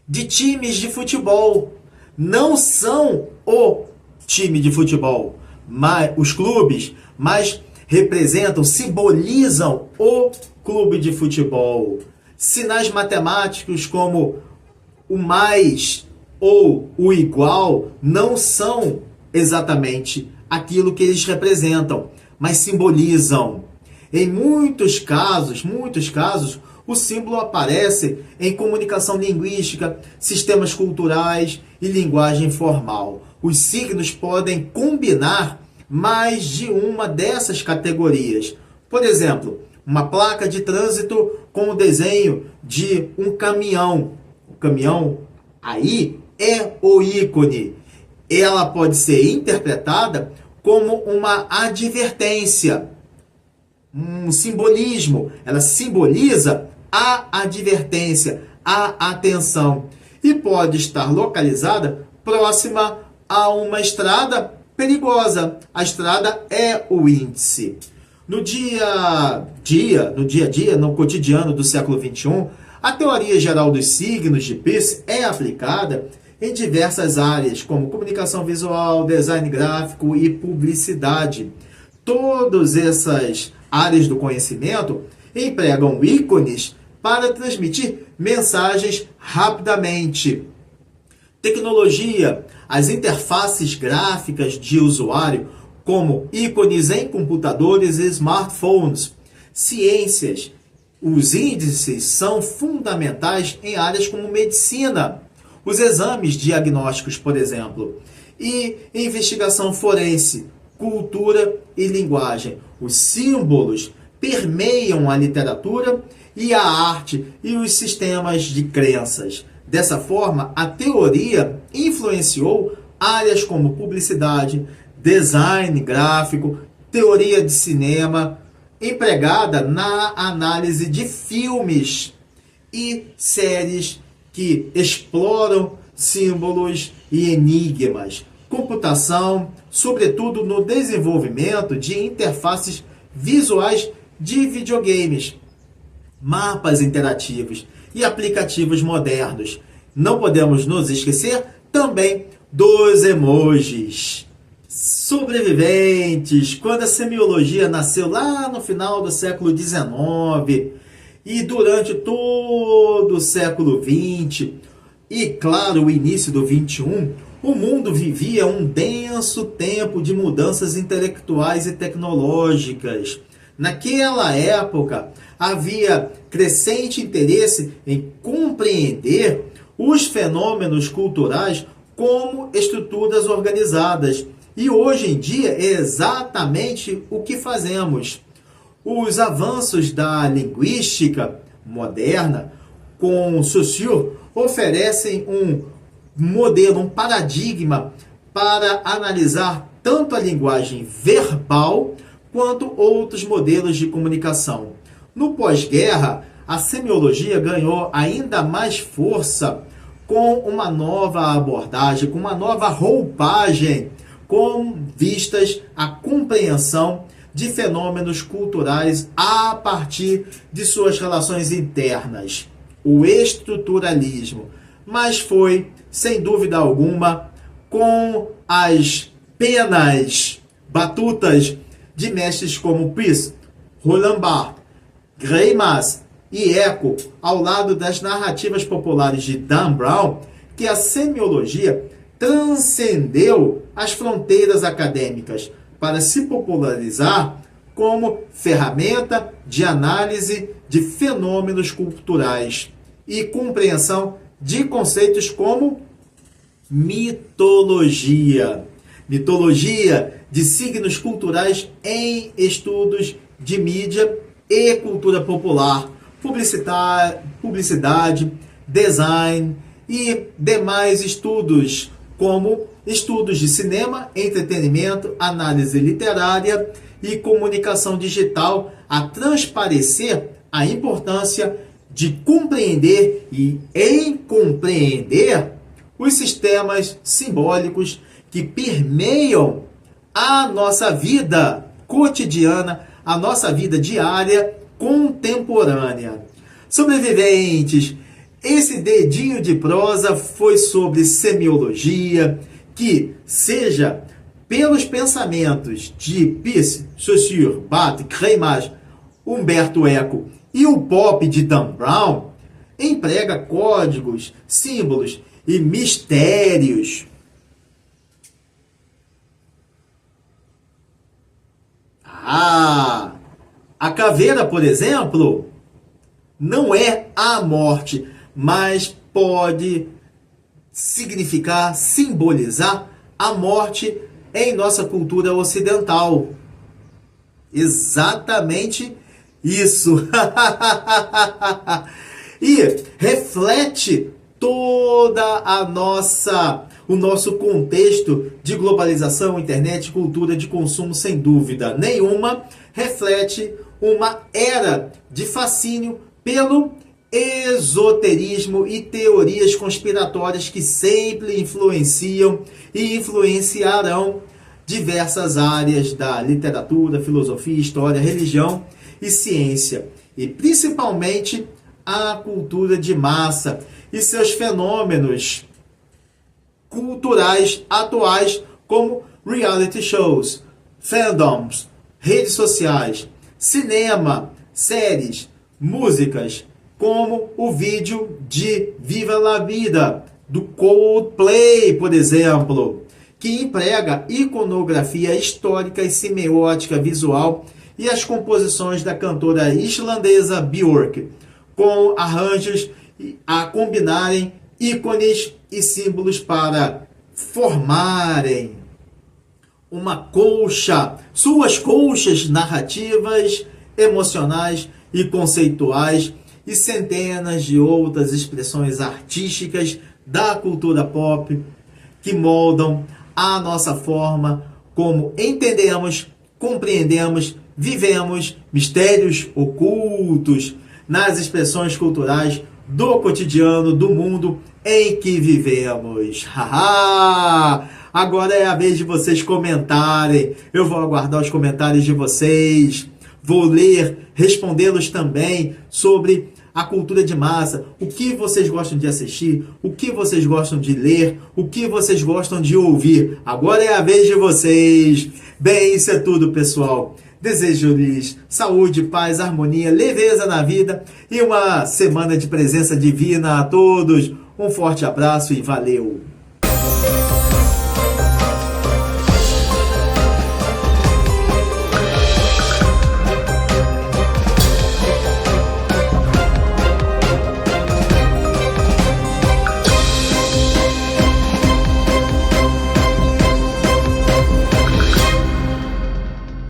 de times de futebol não são o time de futebol, mas os clubes, mas representam, simbolizam o clube de futebol. Sinais matemáticos como o mais ou o igual não são exatamente aquilo que eles representam, mas simbolizam. Em muitos casos, o símbolo aparece em comunicação linguística, sistemas culturais e linguagem formal. Os signos podem combinar mais de uma dessas categorias. Por exemplo, uma placa de trânsito com o desenho de um caminhão. O caminhão aí é o ícone. Ela pode ser interpretada como uma advertência, um simbolismo. Ela simboliza a advertência, a atenção. E pode estar localizada próxima a uma estrada perigosa. A estrada é o índice. No dia a dia, no cotidiano do século XXI, a teoria geral dos signos de Peirce é aplicada em diversas áreas, como comunicação visual, design gráfico e publicidade. Todas essas áreas do conhecimento empregam ícones para transmitir mensagens rapidamente. Tecnologia, as interfaces gráficas de usuário, como ícones em computadores e smartphones. Ciências, os índices são fundamentais em áreas como medicina, os exames diagnósticos, por exemplo, e investigação forense, cultura e linguagem. Os símbolos permeiam a literatura e a arte e os sistemas de crenças. Dessa forma, a teoria influenciou áreas como publicidade, design gráfico, teoria de cinema, empregada na análise de filmes e séries que exploram símbolos e enigmas. Computação, sobretudo no desenvolvimento de interfaces visuais de videogames, mapas interativos e aplicativos modernos. Não podemos nos esquecer também dos emojis. Sobreviventes, quando a semiologia nasceu lá no final do século XIX e durante todo o século XX e, claro, o início do XXI, o mundo vivia um denso tempo de mudanças intelectuais e tecnológicas. Naquela época, havia crescente interesse em compreender os fenômenos culturais como estruturas organizadas. E hoje em dia é exatamente o que fazemos. Os avanços da linguística moderna, com Saussure, oferecem um modelo, um paradigma para analisar tanto a linguagem verbal quanto outros modelos de comunicação. No pós-guerra, a semiologia ganhou ainda mais força com uma nova abordagem, com uma nova roupagem, com vistas à compreensão de fenômenos culturais a partir de suas relações internas, o estruturalismo. Mas foi, sem dúvida alguma, com as penas, batutas de mestres como Peirce, Roland Barthes, Greimas e Eco, ao lado das narrativas populares de Dan Brown, que a semiologia transcendeu as fronteiras acadêmicas para se popularizar como ferramenta de análise de fenômenos culturais e compreensão de conceitos como mitologia. Mitologia de signos culturais em estudos de mídia e cultura popular, publicidade, design e demais estudos, como estudos de cinema, entretenimento, análise literária e comunicação digital, a transparecer a importância de compreender e em compreender os sistemas simbólicos que permeiam a nossa vida cotidiana, a nossa vida diária contemporânea. Sobreviventes, esse dedinho de prosa foi sobre semiologia, que seja pelos pensamentos de Peirce, Saussure, Barthes, Crémage, Humberto Eco e o pop de Dan Brown, emprega códigos, símbolos e mistérios. A caveira, por exemplo, não é a morte, mas pode significar, simbolizar a morte em nossa cultura ocidental. Exatamente isso. E reflete toda o nosso contexto de globalização, internet, cultura de consumo, sem dúvida nenhuma, reflete uma era de fascínio pelo esoterismo e teorias conspiratórias que sempre influenciam e influenciarão diversas áreas da literatura, filosofia, história, religião e ciência, e principalmente a cultura de massa e seus fenômenos culturais atuais, como reality shows, fandoms, redes sociais, cinema, séries, músicas, como o vídeo de Viva la Vida, do Coldplay, por exemplo, que emprega iconografia histórica e semiótica visual e as composições da cantora islandesa Björk, com arranjos a combinarem ícones e símbolos para formarem uma colcha, suas colchas narrativas, emocionais e conceituais, e centenas de outras expressões artísticas da cultura pop que moldam a nossa forma como entendemos, compreendemos, vivemos mistérios ocultos nas expressões culturais do cotidiano, do mundo em que vivemos. Agora é a vez de vocês comentarem. Eu vou aguardar os comentários de vocês. Vou ler, respondê-los também sobre a cultura de massa. O que vocês gostam de assistir? O que vocês gostam de ler? O que vocês gostam de ouvir? Agora é a vez de vocês. Bem, isso é tudo, pessoal. Desejo-lhes saúde, paz, harmonia, leveza na vida e uma semana de presença divina a todos. Um forte abraço e valeu!